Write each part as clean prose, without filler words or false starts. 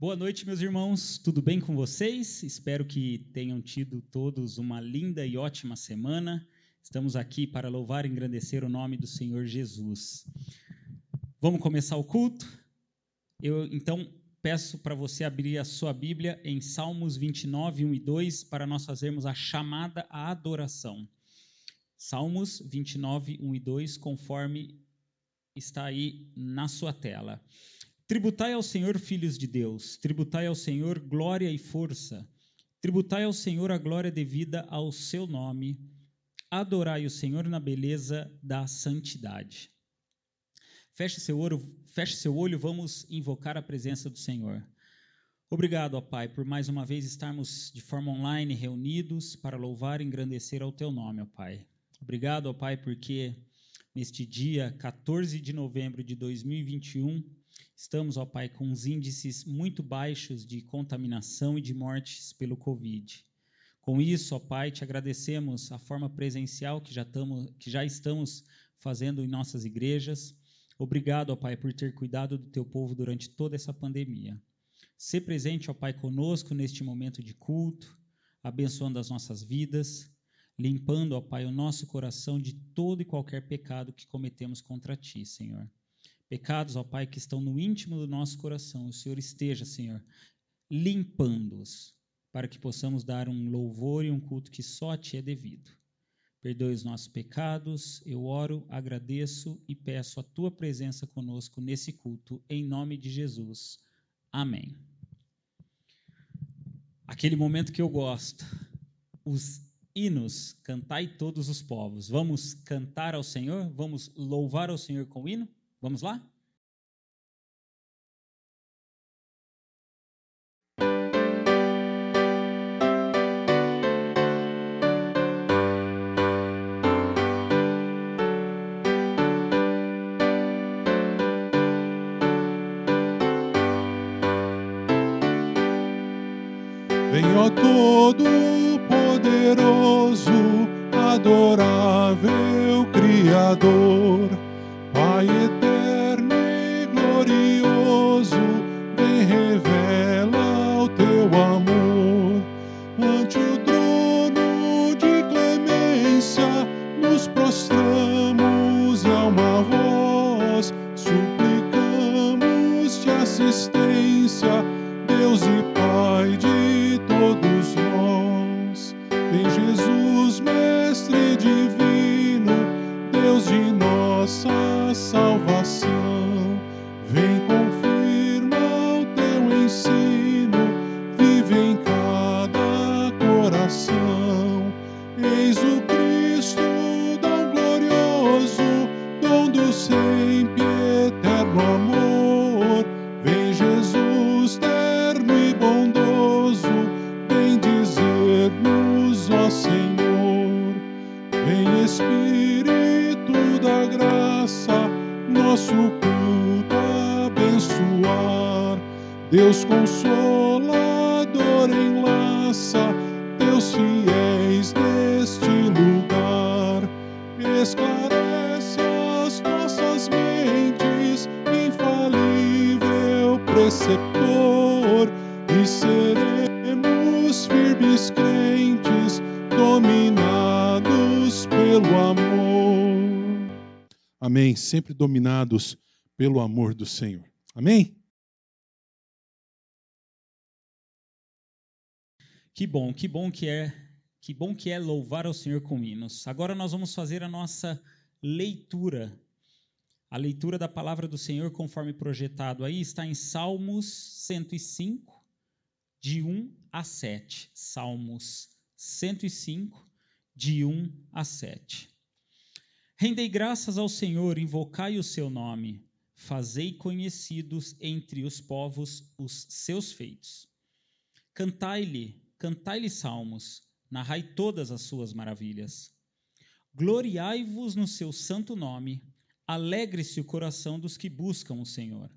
Boa noite, meus irmãos. Tudo bem com vocês? Espero que tenham tido todos uma linda e ótima semana. Estamos aqui para louvar e engrandecer o nome do Senhor Jesus. Vamos começar o culto? Eu, então, peço para você abrir a sua Bíblia em Salmos 29, 1 e 2, para nós fazermos a chamada à adoração. Salmos 29, 1 e 2, conforme está aí na sua tela. Tributai ao Senhor, filhos de Deus, tributai ao Senhor glória e força, tributai ao Senhor a glória devida ao seu nome, adorai o Senhor na beleza da santidade. Feche seu olho, vamos invocar a presença do Senhor. Obrigado, ó Pai, por mais uma vez estarmos de forma online reunidos para louvar e engrandecer ao teu nome, ó Pai. Obrigado, ó Pai, porque neste dia 14 de novembro de 2021, estamos, ó Pai, com os índices muito baixos de contaminação e de mortes pelo Covid. Com isso, ó Pai, te agradecemos a forma presencial que já estamos fazendo em nossas igrejas. Obrigado, ó Pai, por ter cuidado do teu povo durante toda essa pandemia. Sê presente, ó Pai, conosco neste momento de culto, abençoando as nossas vidas, limpando, ó Pai, o nosso coração de todo e qualquer pecado que cometemos contra Ti, Senhor. Pecados, ó Pai, que estão no íntimo do nosso coração, o Senhor esteja, Senhor, limpando-os, para que possamos dar um louvor e um culto que só a Ti é devido. Perdoe os nossos pecados, eu oro, agradeço e peço a Tua presença conosco nesse culto, em nome de Jesus. Amém. Aquele momento que eu gosto, os hinos, cantai todos os povos. Vamos cantar ao Senhor? Vamos louvar ao Senhor com o hino? Vamos lá? Vem, ó Todo-Poderoso, adorável Criador, Pai eterno e glorioso, vem, revela o teu amor. Ante o trono de clemência, nos prostramos e a uma voz suplicamos-te assistência, Deus e Pai de todos nós. Vem, Jesus, Mestre divino, Deus de nossa salvação. Vem, confirma o teu ensino, vive em cada coração. Eis o Cristo, dom glorioso, dom do sempre eterno amor. Vem, Jesus, terno e bondoso, vem dizer-nos, ó Senhor. Vem, Espírito da graça, nosso culto abençoar. Deus consolador enlaça teus fiéis neste lugar. Esclarece as nossas mentes, infalível preceptor, e seremos firmes crentes, dominados pelo amor. Amém. Sempre dominados pelo amor do Senhor. Amém? Que bom que é louvar ao Senhor com hinos. Agora nós vamos fazer a nossa leitura. A leitura da palavra do Senhor, conforme projetado aí, está em Salmos 105, de 1 a 7. Salmos 105, de 1 a 7. Rendei graças ao Senhor, invocai o seu nome, fazei conhecidos entre os povos os seus feitos. Cantai-lhe salmos, narrai todas as suas maravilhas. Gloriai-vos no seu santo nome, alegre-se o coração dos que buscam o Senhor.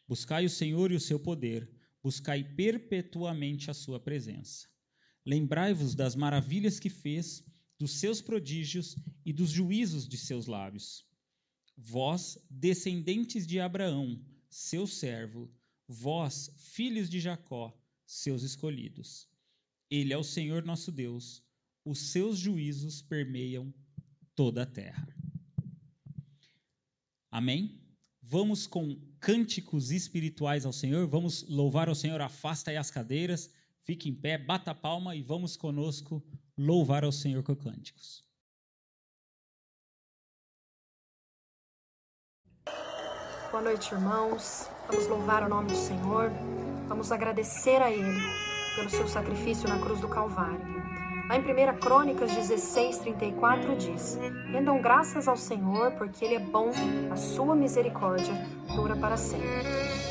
Buscai o Senhor e o seu poder, buscai perpetuamente a sua presença. Lembrai-vos das maravilhas que fez, dos seus prodígios e dos juízos de seus lábios. Vós, descendentes de Abraão, seu servo, vós, filhos de Jacó, seus escolhidos. Ele é o Senhor nosso Deus, os seus juízos permeiam toda a terra. Amém? Vamos com cânticos espirituais ao Senhor, vamos louvar ao Senhor, afasta aí as cadeiras, fique em pé, bata a palma e vamos conosco louvar ao Senhor com cânticos. Boa noite, irmãos. Vamos louvar o nome do Senhor. Vamos agradecer a Ele pelo seu sacrifício na cruz do Calvário. Lá em 1 Crônicas 16:34 diz: rendam graças ao Senhor, porque Ele é bom, a sua misericórdia dura para sempre.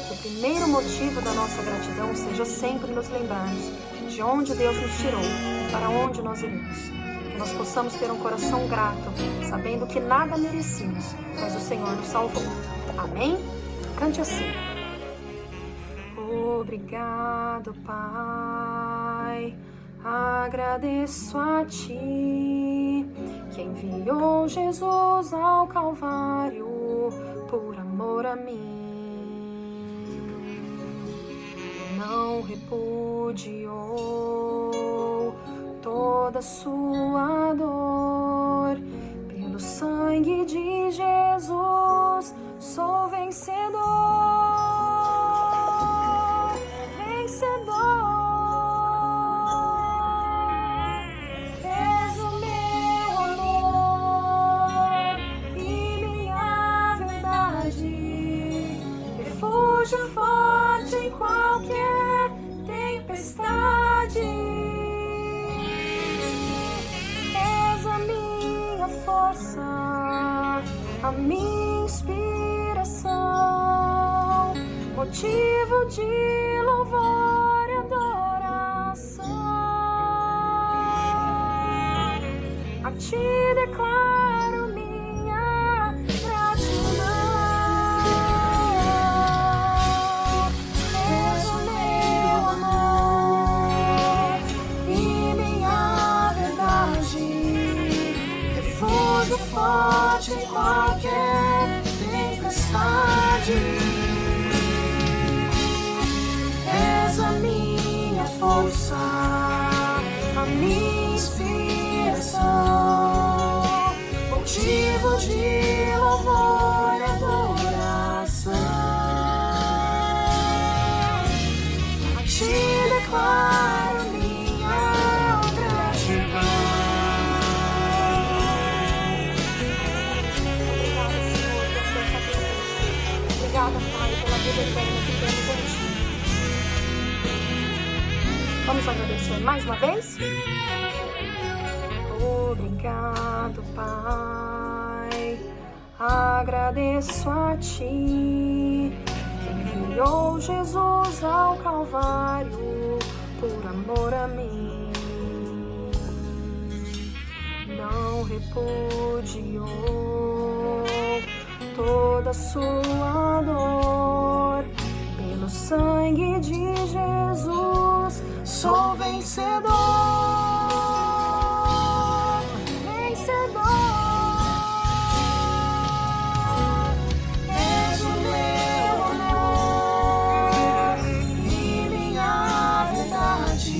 Que o primeiro motivo da nossa gratidão seja sempre nos lembrarmos de onde Deus nos tirou e para onde nós iremos. Que nós possamos ter um coração grato, sabendo que nada merecíamos, mas o Senhor nos salvou. Amém? Cante assim. Obrigado, Pai, agradeço a Ti, que enviou Jesus ao Calvário por amor a mim. Não repudiou toda sua dor, pelo sangue de Jesus sou vencedor. És o meu amor e minha verdade, refúgio forte em qualquer tempestade. És a minha força, a minha inspiração, motivo de louvor e adoração. A Ti declaro minha gratidão. És o meu amor e minha verdade, refúgio forte em qualquer tempestade. És a minha força, a minha inspiração, motivo de louvor e adoração. A Ti declaro minha gratidão. Obrigada, Senhor, pelo Teu sacrifício. Obrigada, Pai, pela vida eterna que temos em Ti. Vamos agradecer mais uma vez? Obrigado, Pai, agradeço a Ti, que enviou Jesus ao Calvário por amor a mim. Não repudiou toda sua dor, pelo sangue de Jesus sou vencedor, vencedor. És o meu amor e minha verdade,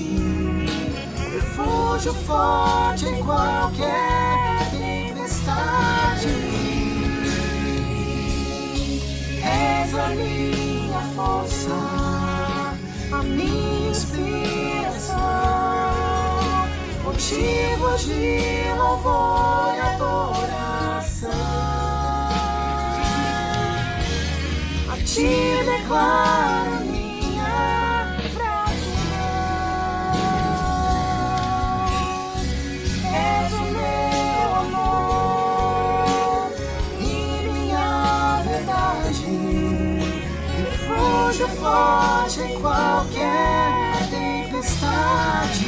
refúgio forte em qualquer tempestade. És a minha força, a minha inspiração, motivo de louvor e adoração. A Ti declaro minha gratidão. És o meu amor e minha verdade, refúgio forte em qualquer tempestade.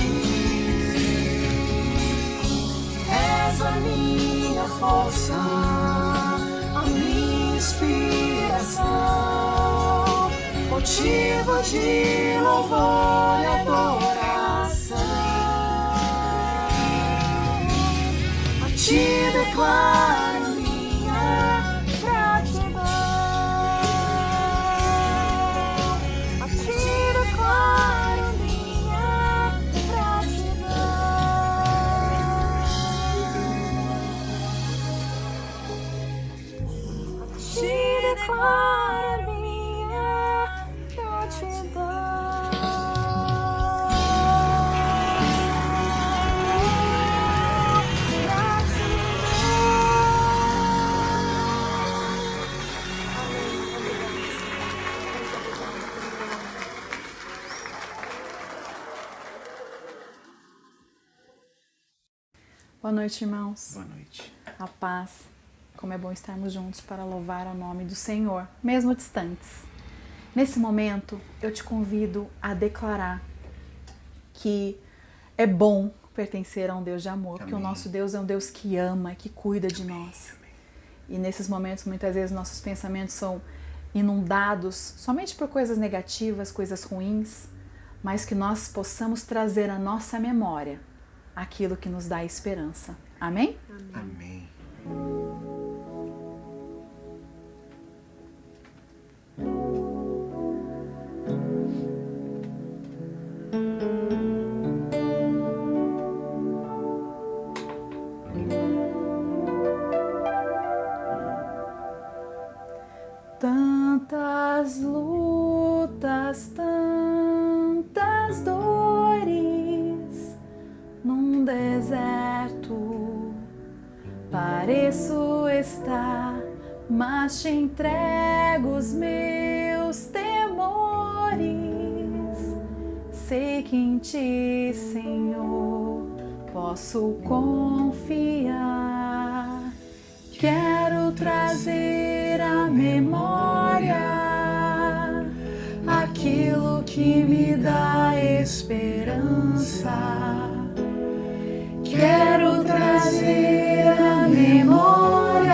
És a minha força, a minha inspiração, motivo de louvor e adoração. A Ti declaro minha gratidão. Boa noite, irmãos. Boa noite. A paz. Como é bom estarmos juntos para louvar o nome do Senhor, mesmo distantes. Nesse momento, eu te convido a declarar que é bom pertencer a um Deus de amor, porque o nosso Deus é um Deus que ama, que cuida de nós. E nesses momentos, muitas vezes, nossos pensamentos são inundados somente por coisas negativas, coisas ruins, mas que nós possamos trazer à nossa memória aquilo que nos dá esperança. Amém? Amém. Tantas lutas, tantas dores num deserto. Pareço estar, mas te entrego os meus temores. Sei que em ti, Senhor, posso confiar. Quero trazer à memória aquilo que me dá esperança. Quero trazer à memória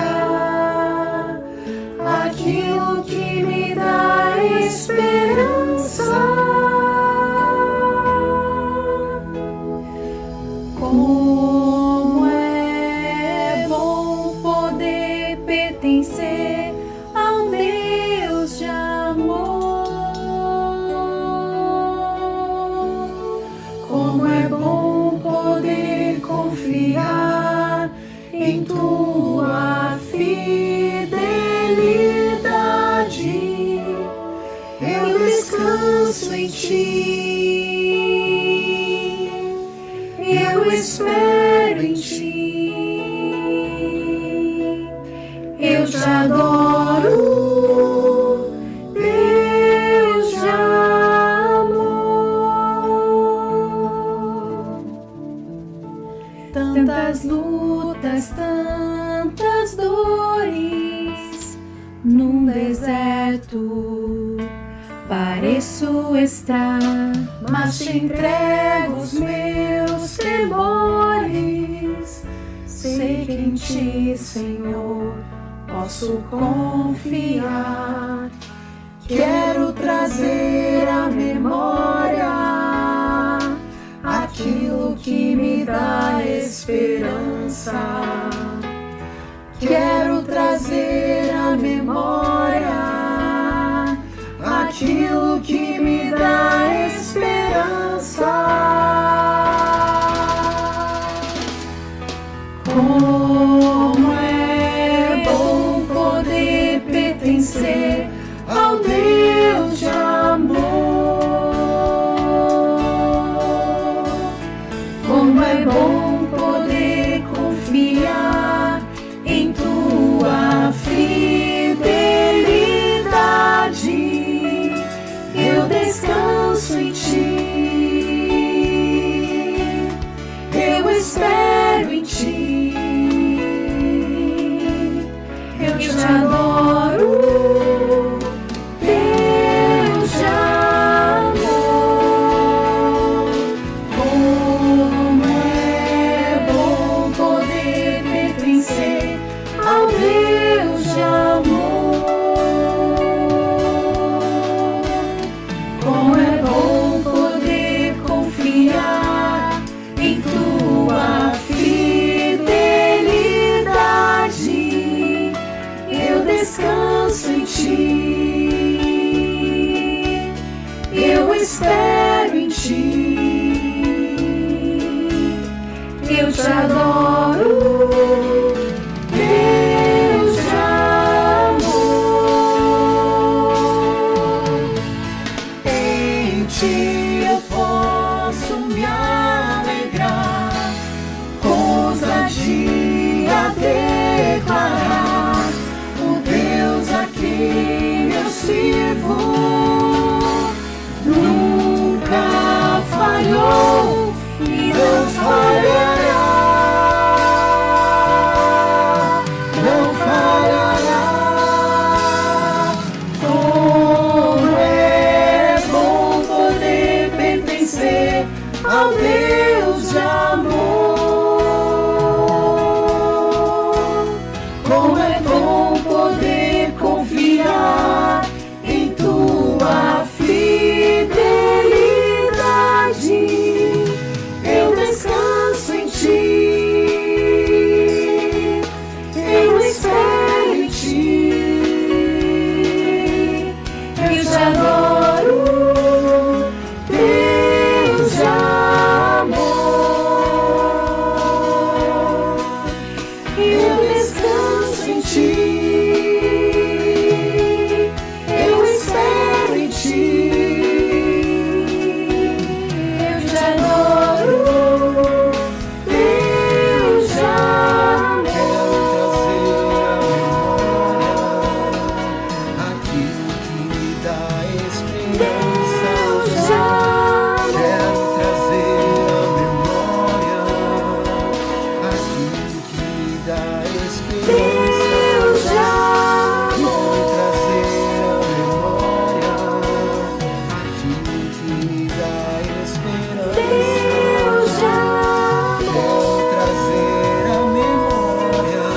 aquilo que me dá esperança. Como é bom poder pertencer a um Deus de amor. Como é bom poder confiar em tua fidelidade. Eu descanso em ti, eu espero em ti, eu te adoro, Deus de amor. Tantas lutas, tantas dores num deserto. Pareço estar, mas te entrego os meus temores. Sei que em ti, Senhor, posso confiar. Quero trazer à memória aquilo que me dá esperança. Quero trazer à memória aquilo que me dá esperança. Como é bom poder pertencer ao Deus de amor. Como é bom poder confiar em tua fidelidade. Eu descanso em ti, eu espero em ti, eu te adoro, Deus de amor. Como é bom poder pertencer ao Deus de amor. Como é bom poder confiar em tua fidelidade. Eu descanso em ti, eu espero em ti, eu te adoro, Deus de amor. Em ti eu posso me alegrar, com ousadia declarar: o Deus a quem eu sirvo nunca falhou e não falhará. ao Deus de amor. Como é bom poder confiar em tua fidelidade. Eu descanso em ti, eu espero em ti, eu te adoro, Deus de amor. Eu descanso em ti, eu espero em ti, eu te adoro, Deus de amor. Quero trazer à memória aquilo que me dá esperança. Deus de Quero trazer à memória aquilo que me dá esperança. Deus de Quero trazer à memória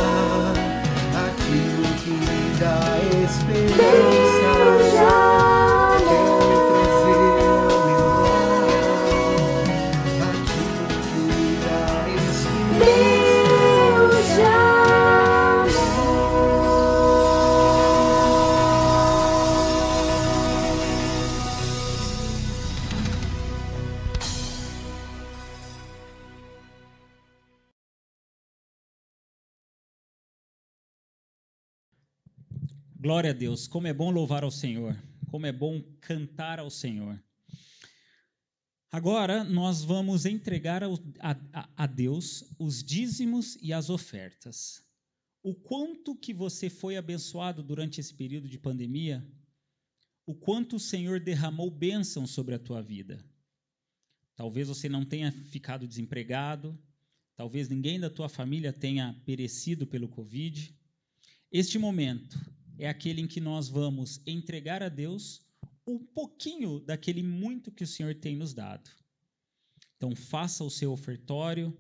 aquilo que me dá esperança. Deus de Glória a Deus, como é bom louvar ao Senhor, como é bom cantar ao Senhor. Agora nós vamos entregar a Deus os dízimos e as ofertas. O quanto que você foi abençoado durante esse período de pandemia, o quanto o Senhor derramou bênção sobre a tua vida. Talvez você não tenha ficado desempregado, talvez ninguém da tua família tenha perecido pelo Covid. Este momento é aquele em que nós vamos entregar a Deus um pouquinho daquele muito que o Senhor tem nos dado. Então, faça o seu ofertório,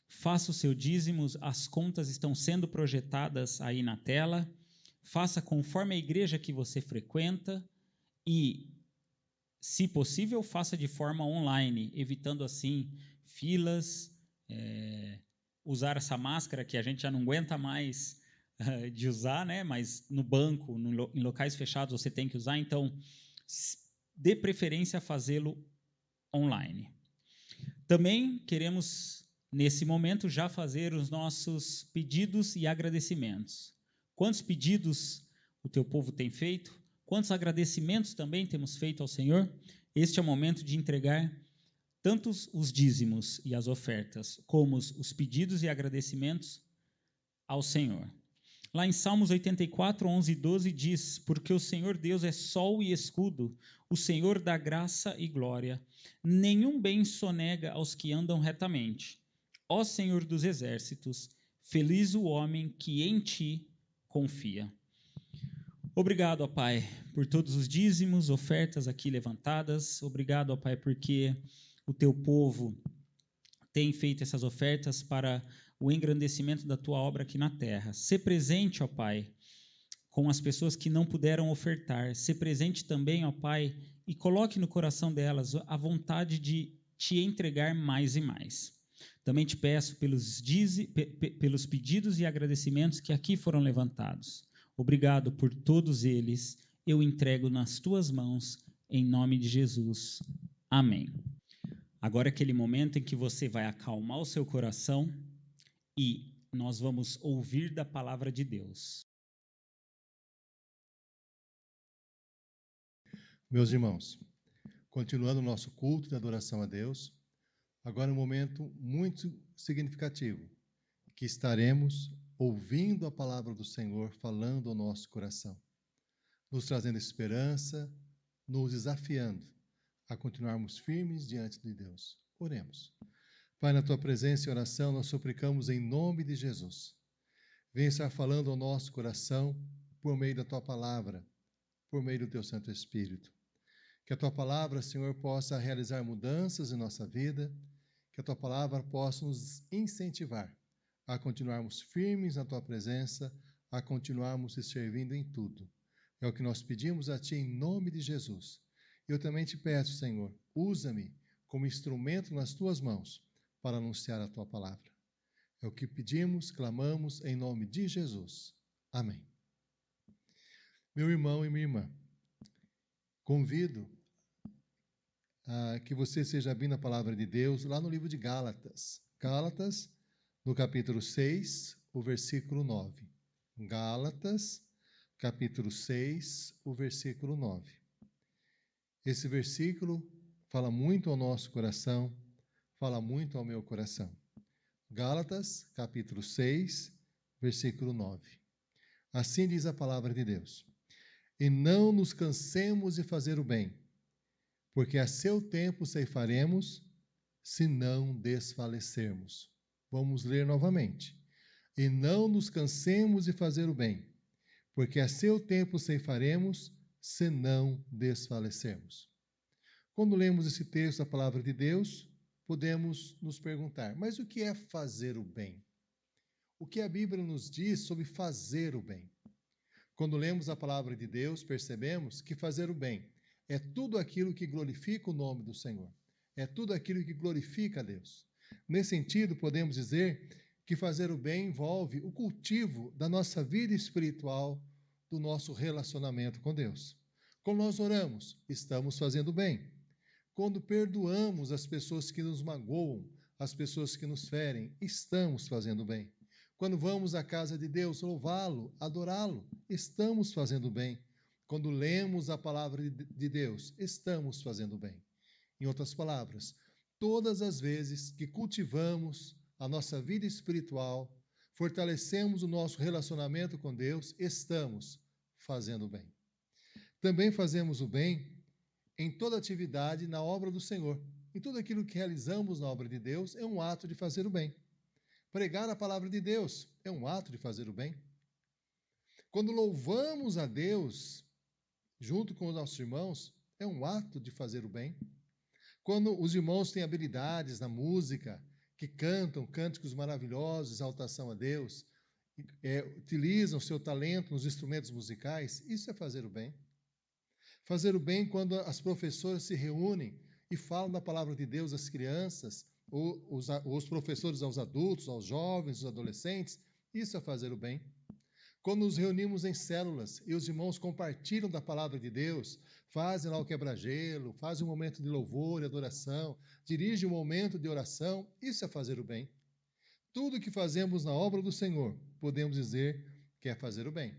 faça o seu dízimo, as contas estão sendo projetadas aí na tela, faça conforme a igreja que você frequenta e, se possível, faça de forma online, evitando assim filas, usar essa máscara que a gente já não aguenta mais de usar, né? Mas no banco, em locais fechados você tem que usar, então dê preferência a fazê-lo online. Também queremos, nesse momento, já fazer os nossos pedidos e agradecimentos. Quantos pedidos o teu povo tem feito? Quantos agradecimentos também temos feito ao Senhor? Este é o momento de entregar tanto os dízimos e as ofertas, como os pedidos e agradecimentos ao Senhor. Lá em Salmos 84, 11 e 12 diz: porque o Senhor Deus é sol e escudo, o Senhor dá graça e glória. Nenhum bem sonega aos que andam retamente. Ó Senhor dos exércitos, feliz o homem que em ti confia. Obrigado, ó Pai, por todos os dízimos, ofertas aqui levantadas. Obrigado, ó Pai, porque o teu povo tem feito essas ofertas para o engrandecimento da tua obra aqui na terra. Sê presente, ó Pai, com as pessoas que não puderam ofertar. Sê presente também, ó Pai, e coloque no coração delas a vontade de te entregar mais e mais. Também te peço pelos pedidos e agradecimentos que aqui foram levantados. Obrigado por todos eles. Eu entrego nas tuas mãos, em nome de Jesus. Amém. Agora é aquele momento em que você vai acalmar o seu coração e nós vamos ouvir da palavra de Deus. Meus irmãos, continuando o nosso culto de adoração a Deus, agora é um momento muito significativo, que estaremos ouvindo a palavra do Senhor falando ao nosso coração, nos trazendo esperança, nos desafiando a continuarmos firmes diante de Deus. Oremos. Pai, na tua presença e oração, nós suplicamos em nome de Jesus. Venha estar falando ao nosso coração por meio da tua palavra, por meio do teu Santo Espírito. Que a Tua palavra, Senhor, possa realizar mudanças em nossa vida, que a Tua palavra possa nos incentivar a continuarmos firmes na Tua presença, a continuarmos te servindo em tudo. É o que nós pedimos a Ti em nome de Jesus. Eu também te peço, Senhor, usa-me como instrumento nas Tuas mãos para anunciar a Tua palavra. É o que pedimos, clamamos em nome de Jesus. Amém. Meu irmão e minha irmã, convido a que você seja abrindo a palavra de Deus lá no livro de Gálatas. Gálatas, no capítulo 6, o versículo 9. Gálatas, capítulo 6, o versículo 9. Esse versículo fala muito ao nosso coração, fala muito ao meu coração. Gálatas, capítulo 6, versículo 9. Assim diz a palavra de Deus: E não nos cansemos de fazer o bem, porque a seu tempo ceifaremos, se não desfalecermos. Vamos ler novamente. E não nos cansemos de fazer o bem, porque a seu tempo ceifaremos, se não desfalecermos. Quando lemos esse texto da palavra de Deus, podemos nos perguntar: mas o que é fazer o bem? O que a Bíblia nos diz sobre fazer o bem? Quando lemos a palavra de Deus, percebemos que fazer o bem é tudo aquilo que glorifica o nome do Senhor. É tudo aquilo que glorifica a Deus. Nesse sentido, podemos dizer que fazer o bem envolve o cultivo da nossa vida espiritual, do nosso relacionamento com Deus. Quando nós oramos, estamos fazendo bem. Quando perdoamos as pessoas que nos magoam, as pessoas que nos ferem, estamos fazendo bem. Quando vamos à casa de Deus louvá-lo, adorá-lo, estamos fazendo bem. Quando lemos a palavra de Deus, estamos fazendo bem. Em outras palavras, todas as vezes que cultivamos a nossa vida espiritual, fortalecemos o nosso relacionamento com Deus, estamos fazendo bem. Também fazemos o bem em toda atividade na obra do Senhor. Em tudo aquilo que realizamos na obra de Deus é um ato de fazer o bem. Pregar a palavra de Deus é um ato de fazer o bem. Quando louvamos a Deus junto com os nossos irmãos, é um ato de fazer o bem. Quando os irmãos têm habilidades na música, que cantam cânticos maravilhosos, exaltação a Deus, utilizam seu talento nos instrumentos musicais, isso é fazer o bem. Fazer o bem quando as professoras se reúnem e falam da palavra de Deus às crianças, ou os professores aos adultos, aos jovens, aos adolescentes, isso é fazer o bem. Quando nos reunimos em células e os irmãos compartilham da palavra de Deus, fazem lá o quebra-gelo, fazem um momento de louvor e adoração, dirigem um momento de oração, isso é fazer o bem. Tudo que fazemos na obra do Senhor, podemos dizer que é fazer o bem.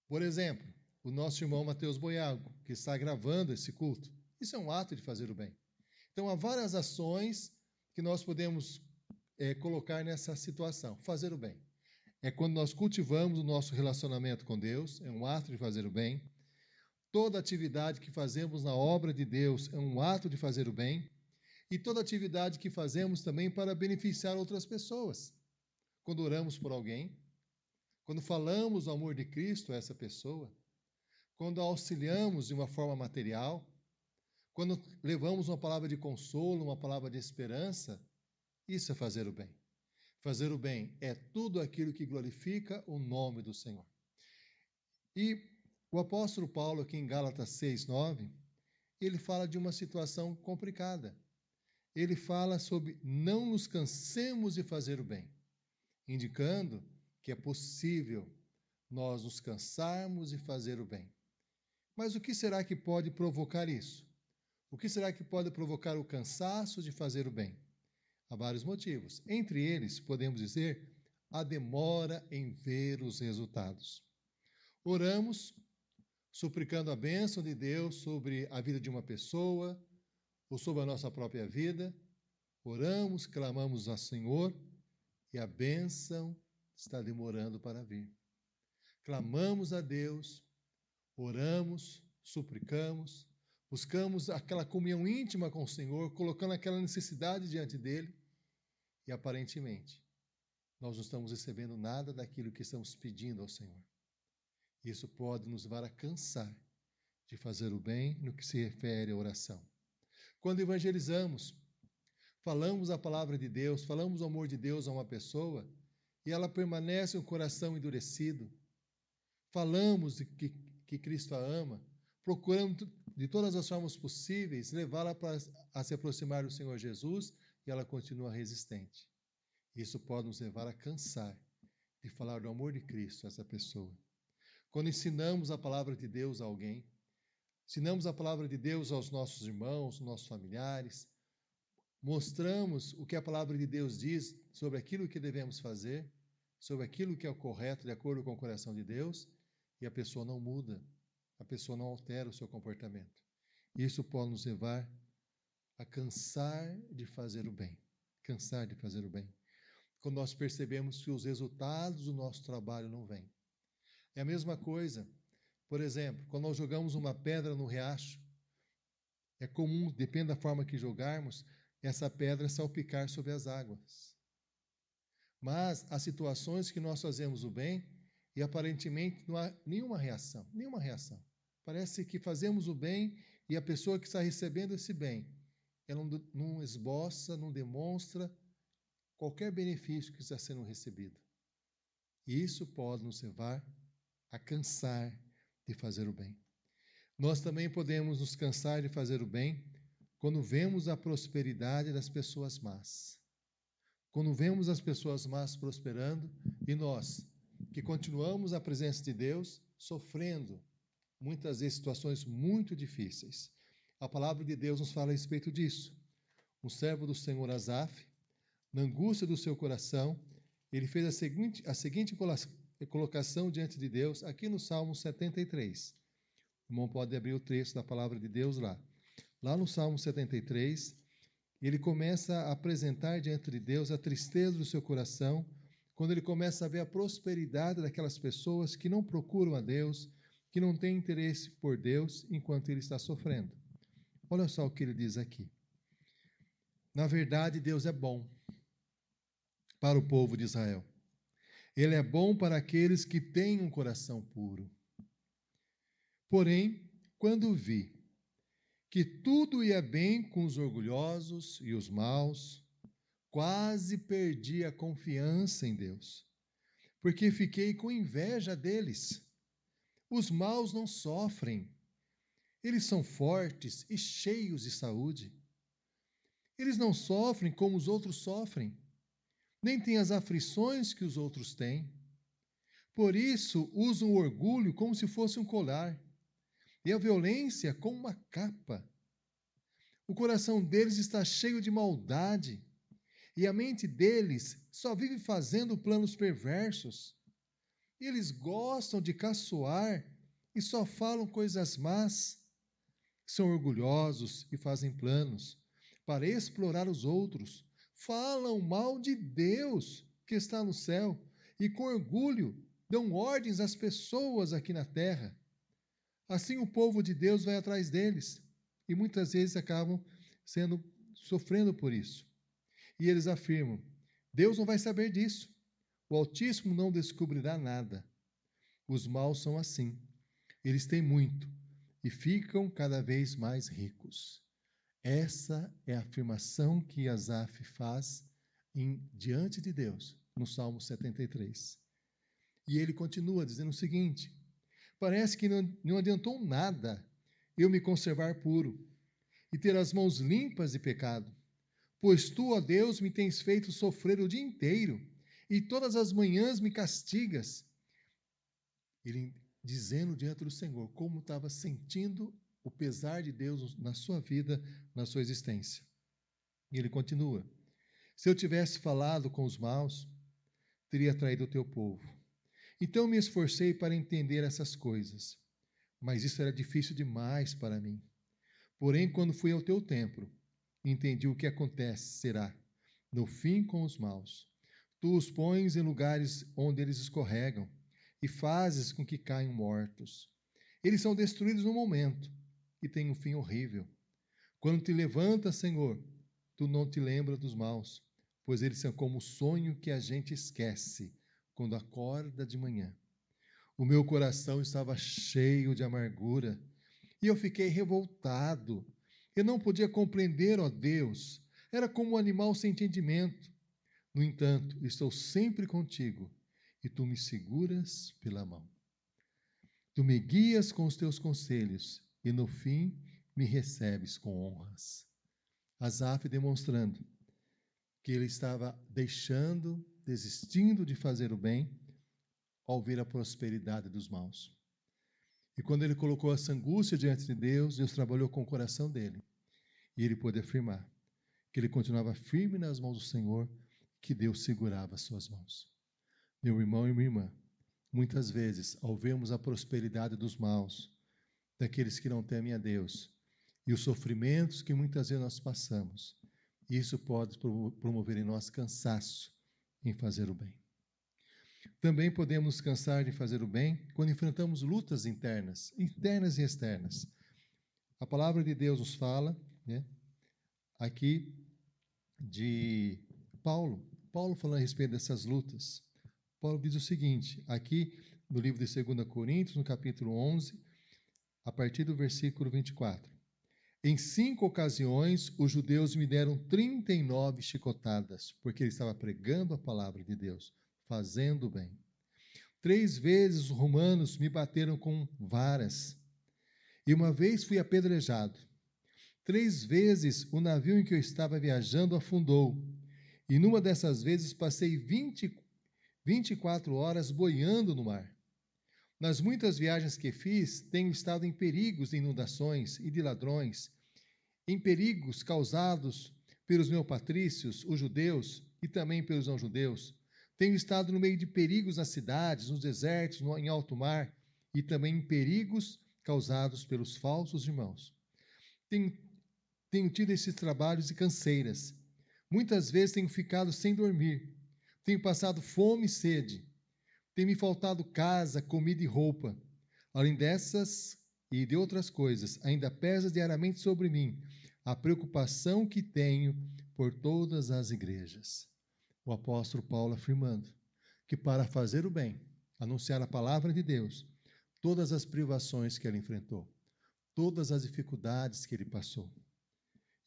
Por exemplo, o nosso irmão Mateus Boiago, que está gravando esse culto, isso é um ato de fazer o bem. Então, há várias ações que nós podemos colocar nessa situação. Fazer o bem é quando nós cultivamos o nosso relacionamento com Deus, é um ato de fazer o bem. Toda atividade que fazemos na obra de Deus é um ato de fazer o bem. E toda atividade que fazemos também para beneficiar outras pessoas. Quando oramos por alguém, quando falamos do amor de Cristo a essa pessoa, quando auxiliamos de uma forma material, quando levamos uma palavra de consolo, uma palavra de esperança, isso é fazer o bem. Fazer o bem é tudo aquilo que glorifica o nome do Senhor. E o apóstolo Paulo, aqui em Gálatas 6:9, ele fala de uma situação complicada. Ele fala sobre não nos cansemos de fazer o bem, indicando que é possível nós nos cansarmos de fazer o bem. Mas o que será que pode provocar isso? O que será que pode provocar o cansaço de fazer o bem? Há vários motivos. Entre eles, podemos dizer, a demora em ver os resultados. Oramos, suplicando a bênção de Deus sobre a vida de uma pessoa ou sobre a nossa própria vida. Oramos, clamamos ao Senhor e a bênção está demorando para vir. Clamamos a Deus, oramos, suplicamos, buscamos aquela comunhão íntima com o Senhor, colocando aquela necessidade diante dele e aparentemente nós não estamos recebendo nada daquilo que estamos pedindo ao Senhor. Isso pode nos levar a cansar de fazer o bem no que se refere à oração. Quando evangelizamos, falamos a palavra de Deus, falamos o amor de Deus a uma pessoa e ela permanece com o coração endurecido. Falamos de que Cristo a ama, procuramos de todas as formas possíveis levá-la a se aproximar do Senhor Jesus e ela continua resistente. Isso pode nos levar a cansar de falar do amor de Cristo a essa pessoa. Quando ensinamos a palavra de Deus a alguém, ensinamos a palavra de Deus aos nossos irmãos, nossos familiares, mostramos o que a palavra de Deus diz sobre aquilo que devemos fazer, sobre aquilo que é o correto, de acordo com o coração de Deus, e a pessoa não muda, a pessoa não altera o seu comportamento. Isso pode nos levar a cansar de fazer o bem, cansar de fazer o bem. Quando nós percebemos que os resultados do nosso trabalho não vêm. É a mesma coisa, por exemplo, quando nós jogamos uma pedra no riacho, é comum, depende da forma que jogarmos, essa pedra salpicar sobre as águas. Mas há situações que nós fazemos o bem e aparentemente não há nenhuma reação. Parece que fazemos o bem e a pessoa que está recebendo esse bem, ela não esboça, não demonstra qualquer benefício que está sendo recebido. E isso pode nos levar a cansar de fazer o bem. Nós também podemos nos cansar de fazer o bem quando vemos a prosperidade das pessoas más. Quando vemos as pessoas más prosperando e nós, que continuamos a presença de Deus, sofrendo muitas vezes situações muito difíceis. A palavra de Deus nos fala a respeito disso. Um servo do Senhor Asaf, na angústia do seu coração, ele fez a seguinte colocação diante de Deus, aqui no Salmo 73. O irmão pode abrir o texto da palavra de Deus lá. Lá no Salmo 73, ele começa a apresentar diante de Deus a tristeza do seu coração, quando ele começa a ver a prosperidade daquelas pessoas que não procuram a Deus, que não têm interesse por Deus, enquanto ele está sofrendo. Olha só o que ele diz aqui. Na verdade, Deus é bom para o povo de Israel. Ele é bom para aqueles que têm um coração puro. Porém, quando vi que tudo ia bem com os orgulhosos e os maus, quase perdi a confiança em Deus, porque fiquei com inveja deles. Os maus não sofrem, eles são fortes e cheios de saúde. Eles não sofrem como os outros sofrem, nem têm as aflições que os outros têm. Por isso, usam o orgulho como se fosse um colar, e a violência como uma capa. O coração deles está cheio de maldade, e a mente deles só vive fazendo planos perversos. Eles gostam de caçoar e só falam coisas más. São orgulhosos e fazem planos para explorar os outros. Falam mal de Deus que está no céu e com orgulho dão ordens às pessoas aqui na terra. Assim o povo de Deus vai atrás deles e muitas vezes acabam sofrendo por isso. E eles afirmam: Deus não vai saber disso. O Altíssimo não descobrirá nada. Os maus são assim. Eles têm muito e ficam cada vez mais ricos. Essa é a afirmação que Asaf faz diante de Deus, no Salmo 73. E ele continua dizendo o seguinte: parece que não adiantou nada eu me conservar puro e ter as mãos limpas de pecado, pois tu, ó Deus, me tens feito sofrer o dia inteiro e todas as manhãs me castigas. Ele dizendo diante do Senhor como estava sentindo o pesar de Deus na sua vida, na sua existência. E ele continua: se eu tivesse falado com os maus, teria traído o teu povo. Então me esforcei para entender essas coisas, mas isso era difícil demais para mim. Porém, quando fui ao teu templo, entendi o que acontecerá no fim com os maus. Tu os pões em lugares onde eles escorregam e fazes com que caiam mortos. Eles são destruídos no momento e têm um fim horrível. Quando te levantas, Senhor, tu não te lembras dos maus, pois eles são como o sonho que a gente esquece quando acorda de manhã. O meu coração estava cheio de amargura E eu fiquei revoltado. Eu não podia compreender, ó Deus. Era como um animal sem entendimento. No entanto, estou sempre contigo e tu me seguras pela mão. Tu me guias com os teus conselhos e no fim me recebes com honras. Asaf demonstrando que ele estava desistindo de fazer o bem ao ver a prosperidade dos maus. E quando ele colocou essa angústia diante de Deus, Deus trabalhou com o coração dele. E ele pôde afirmar que ele continuava firme nas mãos do Senhor, que Deus segurava as suas mãos. Meu irmão e minha irmã, muitas vezes, ao vermos a prosperidade dos maus, daqueles que não temem a Deus, e os sofrimentos que muitas vezes nós passamos, isso pode promover em nós cansaço em fazer o bem. Também podemos cansar de fazer o bem quando enfrentamos lutas internas e externas. A palavra de Deus nos fala, aqui de Paulo falando a respeito dessas lutas. Paulo diz o seguinte, aqui no livro de 2 Coríntios, no capítulo 11, a partir do versículo 24. Em 5 ocasiões, os judeus me deram 39 chicotadas, porque ele estava pregando a palavra de Deus, fazendo o bem. 3 vezes os romanos me bateram com varas, e uma vez fui apedrejado. 3 vezes o navio em que eu estava viajando afundou, e numa dessas vezes passei 24 horas boiando no mar. Nas muitas viagens que fiz, tenho estado em perigos de inundações e de ladrões, em perigos causados pelos meus patrícios, os judeus, e também pelos não-judeus. Tenho estado no meio de perigos nas cidades, nos desertos, em alto mar, e também em perigos causados pelos falsos irmãos. Tenho tido esses trabalhos e canseiras. Muitas vezes tenho ficado sem dormir. Tenho passado fome e sede. Tem me faltado casa, comida e roupa. Além dessas e de outras coisas, ainda pesa diariamente sobre mim a preocupação que tenho por todas as igrejas. O apóstolo Paulo afirmando que para fazer o bem, anunciar a palavra de Deus, todas as privações que ele enfrentou, todas as dificuldades que ele passou.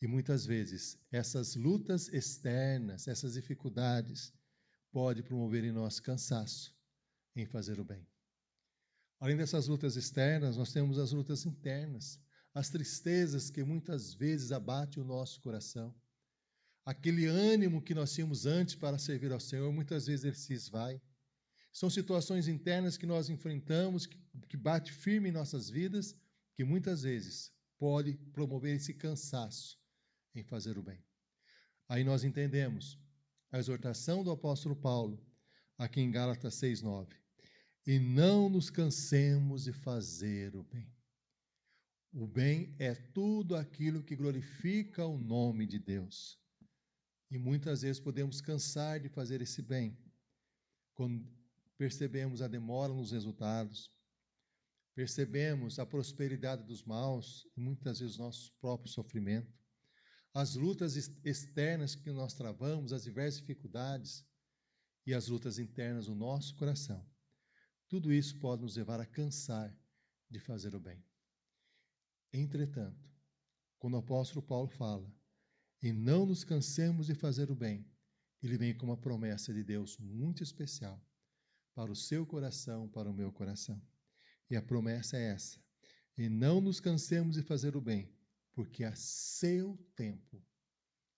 E muitas vezes essas lutas externas, essas dificuldades, podem promover em nós cansaço em fazer o bem. Além dessas lutas externas, nós temos as lutas internas, as tristezas que muitas vezes abatem o nosso coração. Aquele ânimo que nós tínhamos antes para servir ao Senhor, muitas vezes ele se esvai. São situações internas que nós enfrentamos, que bate firme em nossas vidas, que muitas vezes pode promover esse cansaço em fazer o bem. Aí nós entendemos a exortação do apóstolo Paulo, aqui em Gálatas 6:9. E não nos cansemos de fazer o bem. O bem é tudo aquilo que glorifica o nome de Deus. E muitas vezes podemos cansar de fazer esse bem, quando percebemos a demora nos resultados, percebemos a prosperidade dos maus e muitas vezes nosso próprio sofrimento, as lutas externas que nós travamos, as diversas dificuldades e as lutas internas no nosso coração. Tudo isso pode nos levar a cansar de fazer o bem. Entretanto, quando o apóstolo Paulo fala, e não nos cansemos de fazer o bem, ele vem com uma promessa de Deus muito especial para o seu coração, para o meu coração. E a promessa é essa: e não nos cansemos de fazer o bem, porque a seu tempo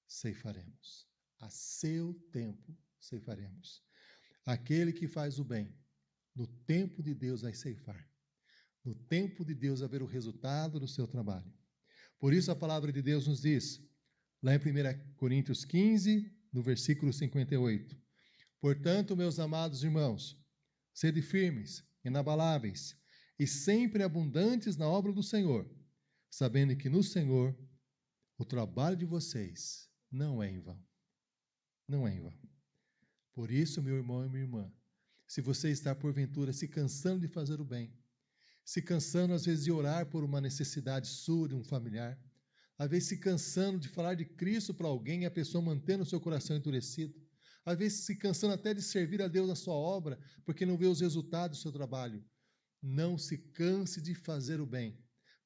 ceifaremos. A seu tempo ceifaremos. Aquele que faz o bem, no tempo de Deus vai ceifar. No tempo de Deus vai ver o resultado do seu trabalho. Por isso a palavra de Deus nos diz, lá em 1 Coríntios 15, no versículo 58. Portanto, meus amados irmãos, sede firmes, inabaláveis e sempre abundantes na obra do Senhor, sabendo que no Senhor o trabalho de vocês não é em vão. Não é em vão. Por isso, meu irmão e minha irmã, se você está porventura se cansando de fazer o bem, se cansando às vezes de orar por uma necessidade sua, de um familiar, às vezes se cansando de falar de Cristo para alguém e a pessoa mantendo o seu coração endurecido, às vezes se cansando até de servir a Deus na sua obra, porque não vê os resultados do seu trabalho, não se canse de fazer o bem,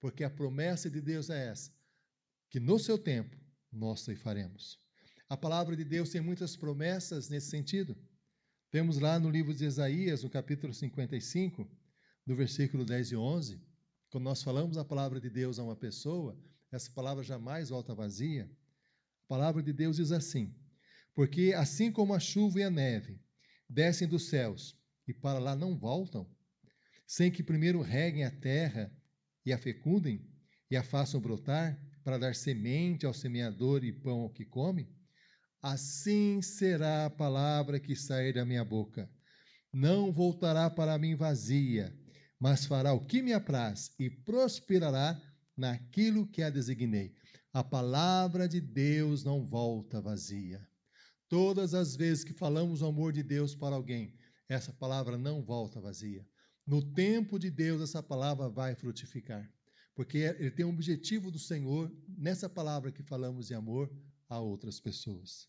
porque a promessa de Deus é essa, que no seu tempo nós ceifaremos. A palavra de Deus tem muitas promessas nesse sentido. Temos lá no livro de Isaías, no capítulo 55, no versículo 10 e 11, quando nós falamos a palavra de Deus a uma pessoa, essa palavra jamais volta vazia. A palavra de Deus diz assim: porque assim como a chuva e a neve descem dos céus e para lá não voltam, sem que primeiro reguem a terra e a fecundem e a façam brotar, para dar semente ao semeador e pão ao que come, assim será a palavra que sair da minha boca. Não voltará para mim vazia, mas fará o que me apraz e prosperará naquilo que a designei. A palavra de Deus não volta vazia. Todas as vezes que falamos o amor de Deus para alguém, essa palavra não volta vazia. No tempo de Deus, essa palavra vai frutificar, porque ele tem um objetivo do Senhor nessa palavra que falamos de amor a outras pessoas.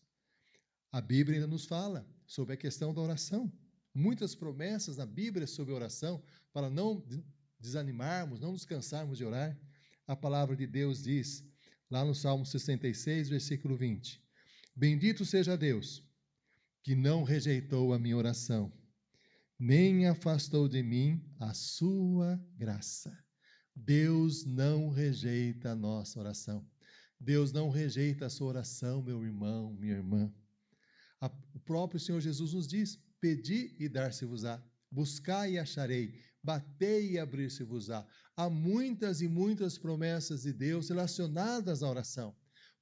A Bíblia ainda nos fala sobre a questão da oração. Muitas promessas na Bíblia sobre oração, para não desanimarmos, não nos cansarmos de orar. A palavra de Deus diz, lá no Salmo 66, versículo 20: bendito seja Deus, que não rejeitou a minha oração, nem afastou de mim a sua graça. Deus não rejeita a nossa oração. Deus não rejeita a sua oração, meu irmão, minha irmã. O próprio Senhor Jesus nos diz: pedi e dar-se-vos-á, buscai e acharei, batei e abrir-se-vos-á. Há muitas e muitas promessas de Deus relacionadas à oração.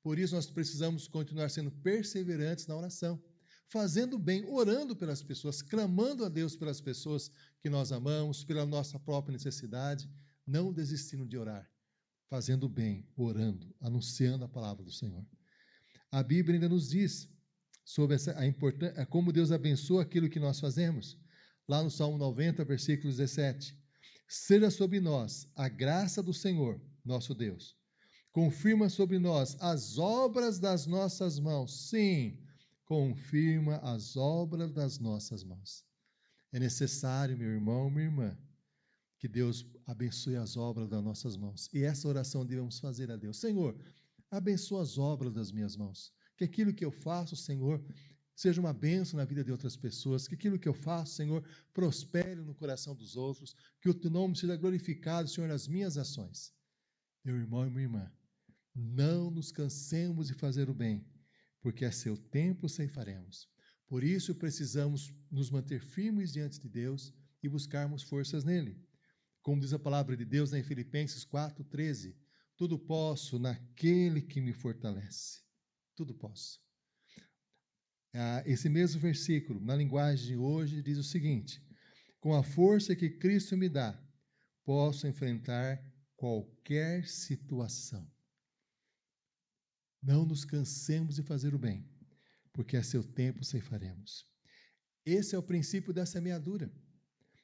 Por isso nós precisamos continuar sendo perseverantes na oração, fazendo bem, orando pelas pessoas, clamando a Deus pelas pessoas que nós amamos, pela nossa própria necessidade, não desistindo de orar, fazendo bem, orando, anunciando a palavra do Senhor. A Bíblia ainda nos diz sobre a importância, como Deus abençoa aquilo que nós fazemos. Lá no Salmo 90, versículo 17: seja sobre nós a graça do Senhor, nosso Deus. Confirma sobre nós as obras das nossas mãos. Sim, confirma as obras das nossas mãos. É necessário, meu irmão, minha irmã, que Deus abençoe as obras das nossas mãos. E essa oração devemos fazer a Deus: Senhor, abençoa as obras das minhas mãos. Que aquilo que eu faço, Senhor, seja uma bênção na vida de outras pessoas. Que aquilo que eu faço, Senhor, prospere no coração dos outros. Que o teu nome seja glorificado, Senhor, nas minhas ações. Meu irmão e minha irmã, não nos cansemos de fazer o bem, porque a seu tempo ceifaremos. Por isso precisamos nos manter firmes diante de Deus e buscarmos forças nele. Como diz a palavra de Deus em Filipenses 4:13, tudo posso naquele que me fortalece. Tudo posso. Esse mesmo versículo, na linguagem de hoje, diz o seguinte: com a força que Cristo me dá, posso enfrentar qualquer situação. Não nos cansemos de fazer o bem, porque a seu tempo ceifaremos. Esse é o princípio da semeadura.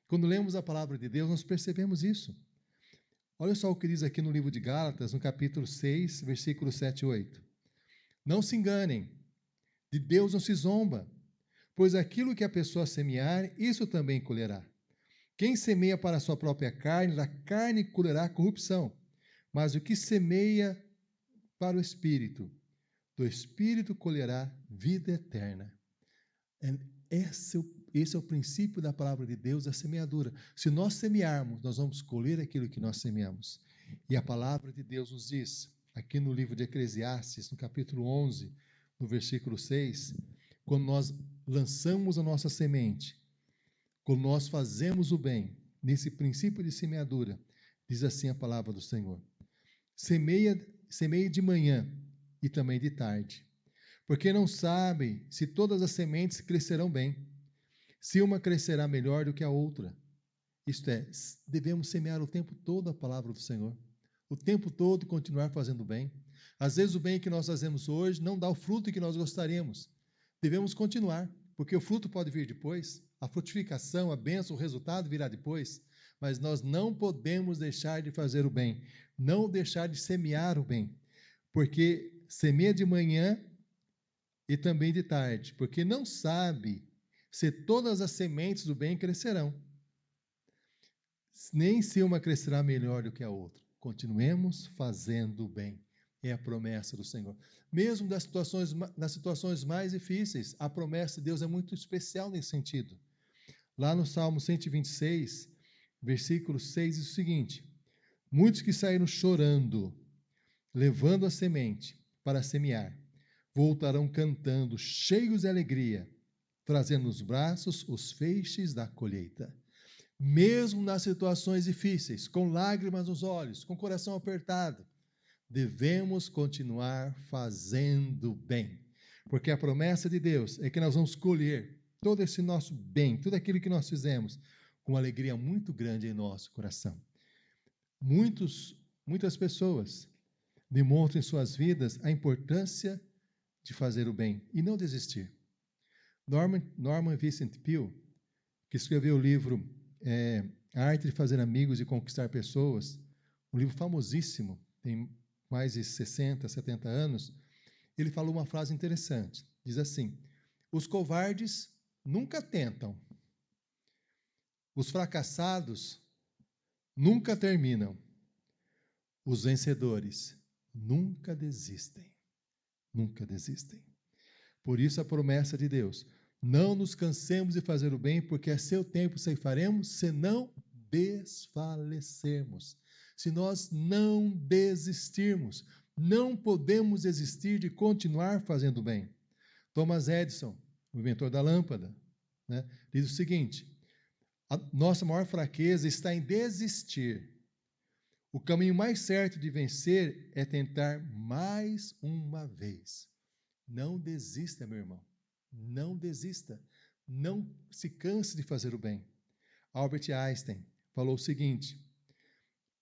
Quando lemos a palavra de Deus, nós percebemos isso. Olha só o que diz aqui no livro de Gálatas, no capítulo 6, versículos 7 e 8. Não se enganem, de Deus não se zomba, pois aquilo que a pessoa semear, isso também colherá. Quem semeia para a sua própria carne, da carne colherá corrupção, mas o que semeia para o Espírito, do Espírito colherá vida eterna. Esse é o princípio da palavra de Deus, a semeadura. Se nós semearmos, nós vamos colher aquilo que nós semeamos. E a palavra de Deus nos diz, aqui no livro de Eclesiastes, no capítulo 11, no versículo 6, quando nós lançamos a nossa semente, quando nós fazemos o bem, nesse princípio de semeadura, diz assim a palavra do Senhor: semeie de manhã e também de tarde, porque não sabe se todas as sementes crescerão bem, se uma crescerá melhor do que a outra. Isto é, devemos semear o tempo todo a palavra do Senhor, o tempo todo continuar fazendo bem. Às vezes o bem que nós fazemos hoje não dá o fruto que nós gostaríamos. Devemos continuar, porque o fruto pode vir depois, a frutificação, a bênção, o resultado virá depois, mas nós não podemos deixar de fazer o bem, não deixar de semear o bem, porque semeia de manhã e também de tarde, porque não sabe se todas as sementes do bem crescerão, nem se uma crescerá melhor do que a outra. continuemos fazendo o bem. É a promessa do Senhor. Mesmo nas situações mais difíceis, a promessa de Deus é muito especial nesse sentido. Lá no Salmo 126, versículo 6, diz o seguinte: muitos que saíram chorando, levando a semente para semear, voltarão cantando, cheios de alegria, trazendo nos braços os feixes da colheita. Mesmo nas situações difíceis, com lágrimas nos olhos, com o coração apertado, devemos continuar fazendo bem, porque a promessa de Deus é que nós vamos colher todo esse nosso bem, tudo aquilo que nós fizemos, com uma alegria muito grande em nosso coração. Muitas pessoas demonstram em suas vidas a importância de fazer o bem e não desistir. Norman Vincent Peale, que escreveu o livro A Arte de Fazer Amigos e Conquistar Pessoas, um livro famosíssimo, tem mais de 60, 70 anos, ele falou uma frase interessante. Diz assim: os covardes nunca tentam, os fracassados nunca terminam, os vencedores nunca desistem. Nunca desistem. Por isso a promessa de Deus: não nos cansemos de fazer o bem, porque a seu tempo ceifaremos, se não desfalecermos. Se nós não desistirmos, não podemos desistir de continuar fazendo o bem. Thomas Edison, o inventor da lâmpada, diz o seguinte: a nossa maior fraqueza está em desistir. O caminho mais certo de vencer é tentar mais uma vez. Não desista, meu irmão. Não desista. Não se canse de fazer o bem. Albert Einstein falou o seguinte: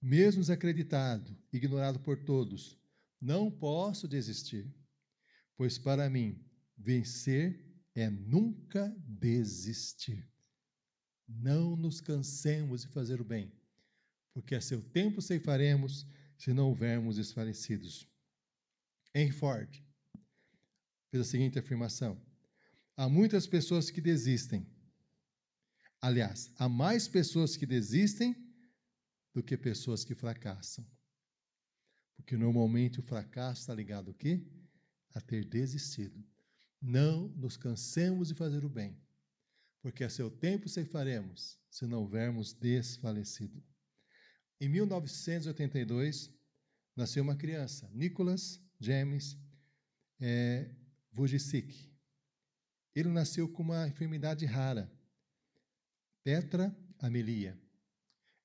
mesmo desacreditado, ignorado por todos, não posso desistir, pois para mim vencer é nunca desistir. Não nos cansemos de fazer o bem, porque a seu tempo ceifaremos, se não houvermos desfalecidos. Henry Ford fez a seguinte afirmação: há muitas pessoas que desistem. Aliás, há mais pessoas que desistem do que pessoas que fracassam. Porque normalmente o fracasso está ligado ao quê? A ter desistido. Não nos cansemos de fazer o bem, porque a seu tempo ceifaremos, se não houvermos desfalecido. Em 1982, nasceu uma criança, Nicholas James Vujicic. Ele nasceu com uma enfermidade rara, tetraamelia.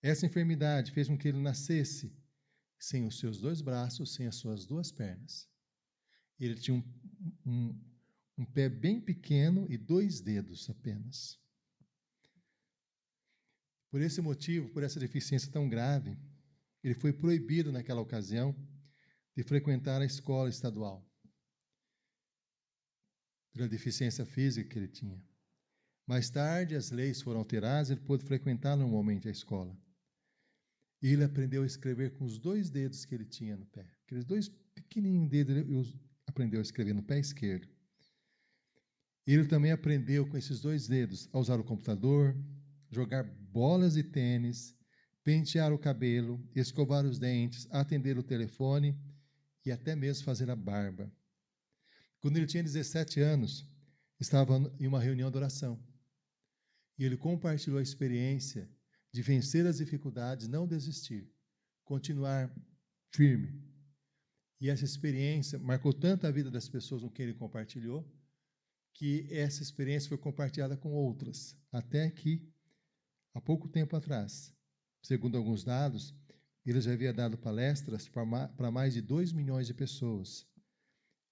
Essa enfermidade fez com que ele nascesse sem os seus 2 braços, sem as suas 2 pernas. Ele tinha um pé bem pequeno e 2 dedos apenas. Por esse motivo, por essa deficiência tão grave, ele foi proibido naquela ocasião de frequentar a escola estadual, pela deficiência física que ele tinha. Mais tarde, as leis foram alteradas e ele pôde frequentar normalmente a escola. E ele aprendeu a escrever com os 2 dedos que ele tinha no pé. Aqueles 2 pequenininhos dedos, ele aprendeu a escrever no pé esquerdo. Ele também aprendeu com esses 2 dedos a usar o computador, jogar bolas de tênis, pentear o cabelo, escovar os dentes, atender o telefone e até mesmo fazer a barba. Quando ele tinha 17 anos, estava em uma reunião de oração. E ele compartilhou a experiência de vencer as dificuldades, não desistir, continuar firme. E essa experiência marcou tanto a vida das pessoas com quem ele compartilhou, que essa experiência foi compartilhada com outras, até que, há pouco tempo atrás, segundo alguns dados, ele já havia dado palestras para mais de 2 milhões de pessoas,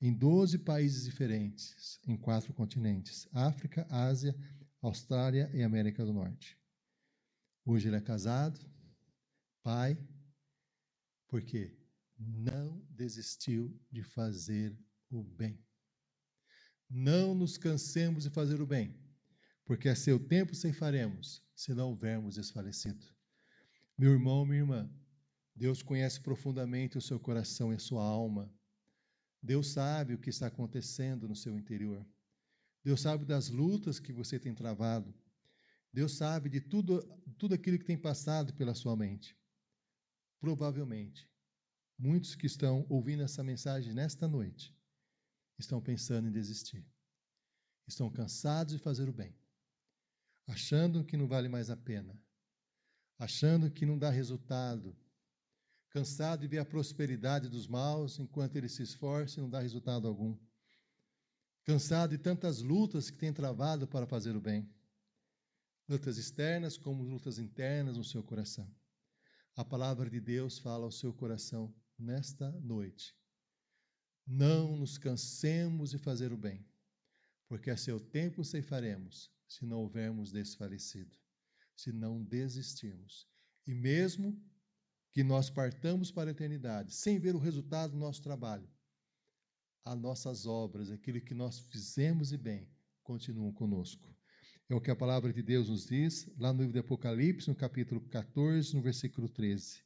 em 12 países diferentes, em 4 continentes: África, Ásia, Austrália e América do Norte. Hoje ele é casado, pai, porque não desistiu de fazer o bem. Não nos cansemos de fazer o bem, porque a seu tempo ceifaremos, se não houvermos desfalecido. Meu irmão, minha irmã, Deus conhece profundamente o seu coração e a sua alma. Deus sabe o que está acontecendo no seu interior. Deus sabe das lutas que você tem travado. Deus sabe de tudo aquilo que tem passado pela sua mente. provavelmente, muitos que estão ouvindo essa mensagem nesta noite estão pensando em desistir. Estão cansados de fazer o bem, achando que não vale mais a pena, achando que não dá resultado, cansado de ver a prosperidade dos maus enquanto eles se esforçam e não dá resultado algum, cansado de tantas lutas que tem travado para fazer o bem, lutas externas como lutas internas no seu coração. A palavra de Deus fala ao seu coração nesta noite. Não nos cansemos de fazer o bem, porque a seu tempo ceifaremos, se não houvermos desfalecido, se não desistirmos. E mesmo que nós partamos para a eternidade, sem ver o resultado do nosso trabalho, as nossas obras, aquilo que nós fizemos de bem, continuam conosco. É o que a palavra de Deus nos diz, lá no livro de Apocalipse, no capítulo 14, no versículo 13.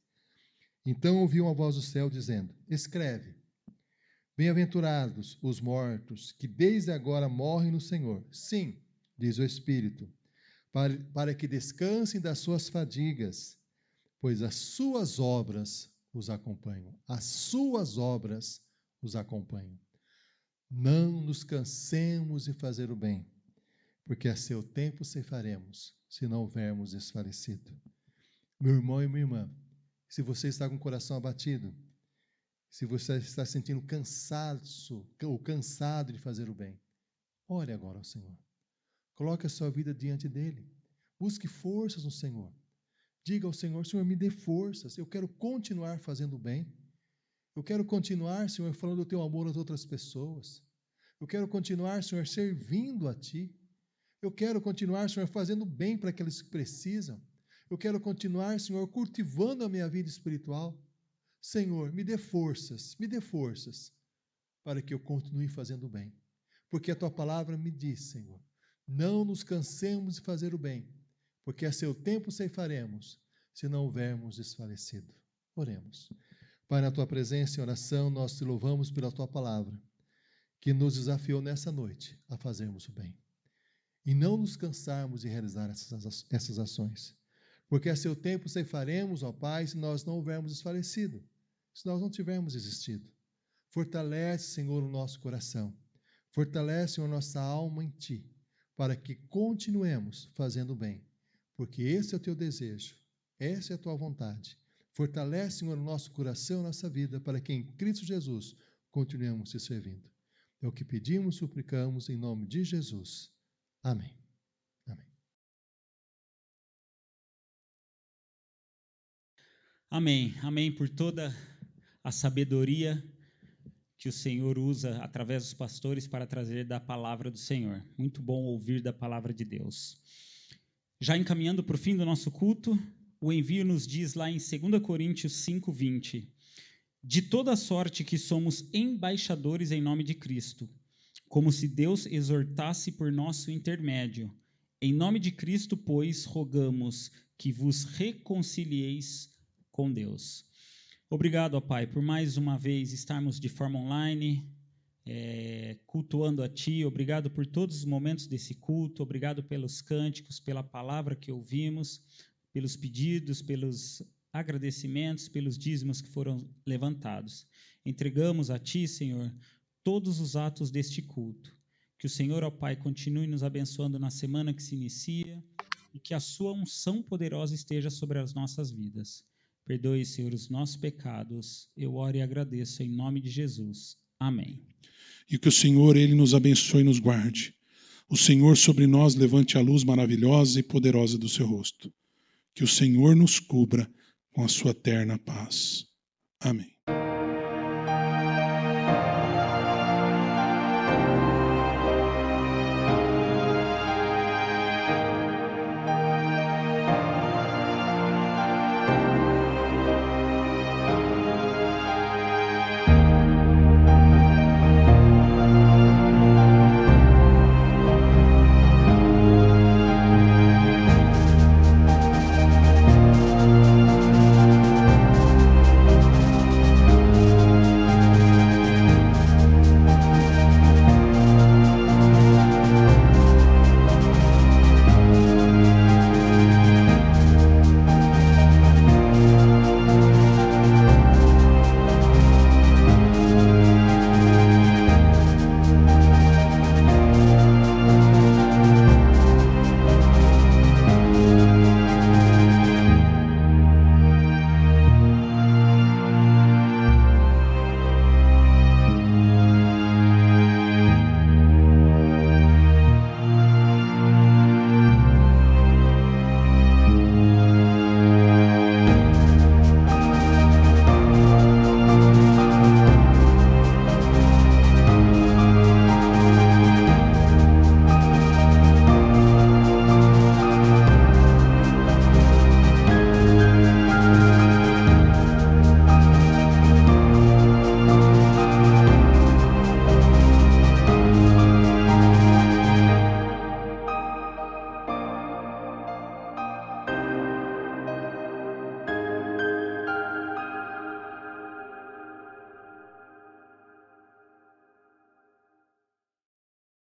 Então ouvi uma voz do céu dizendo: escreve, bem-aventurados os mortos, que desde agora morrem no Senhor. Sim, diz o Espírito, para que descansem das suas fadigas, pois as suas obras os acompanham. As suas obras os acompanham. Não nos cansemos de fazer o bem, porque a seu tempo ceifaremos, se não houvermos desfalecido. Meu irmão e minha irmã, se você está com o coração abatido, se você está sentindo cansaço ou cansado de fazer o bem, ore agora ao Senhor. Coloque a sua vida diante dele. Busque forças no Senhor. Diga ao Senhor: Senhor, me dê forças. Eu quero continuar fazendo o bem. Eu quero continuar, Senhor, falando do teu amor às outras pessoas. Eu quero continuar, Senhor, servindo a ti. Eu quero continuar, Senhor, fazendo bem para aqueles que precisam. Eu quero continuar, Senhor, cultivando a minha vida espiritual. Senhor, me dê forças para que eu continue fazendo o bem. Porque a tua palavra me diz, Senhor, não nos cansemos de fazer o bem, porque a seu tempo ceifaremos, se não houvermos desfalecido. Oremos. Pai, na tua presença e oração, nós te louvamos pela tua palavra, que nos desafiou nessa noite a fazermos o bem. E não nos cansarmos de realizar essas ações. Porque a seu tempo ceifaremos, ó Pai, se nós não houvermos desfalecido, se nós não tivermos desistido. Fortalece, Senhor, o nosso coração. Fortalece, Senhor, nossa alma em Ti, para que continuemos fazendo o bem. Porque esse é o Teu desejo, essa é a Tua vontade. Fortalece, Senhor, o nosso coração e nossa vida, para que em Cristo Jesus continuemos te servindo. É o que pedimos, suplicamos, em nome de Jesus. Amém. Amém. Amém. Amém por toda a sabedoria que o Senhor usa através dos pastores para trazer da palavra do Senhor. Muito bom ouvir da palavra de Deus. Já encaminhando para o fim do nosso culto, o envio nos diz lá em 2 Coríntios 5:20: de toda sorte que somos embaixadores em nome de Cristo, como se Deus exortasse por nosso intermédio. Em nome de Cristo, pois, rogamos que vos reconcilieis com Deus. Obrigado, ó Pai, por mais uma vez estarmos de forma online, cultuando a Ti. Obrigado por todos os momentos desse culto. Obrigado pelos cânticos, pela palavra que ouvimos, pelos pedidos, pelos agradecimentos, pelos dízimos que foram levantados. Entregamos a Ti, Senhor, todos os atos deste culto. Que o Senhor, ó Pai, continue nos abençoando na semana que se inicia e que a sua unção poderosa esteja sobre as nossas vidas. Perdoe, Senhor, os nossos pecados. Eu oro e agradeço em nome de Jesus. Amém. E que o Senhor, Ele nos abençoe e nos guarde. O Senhor sobre nós levante a luz maravilhosa e poderosa do seu rosto. Que o Senhor nos cubra com a sua eterna paz. Amém.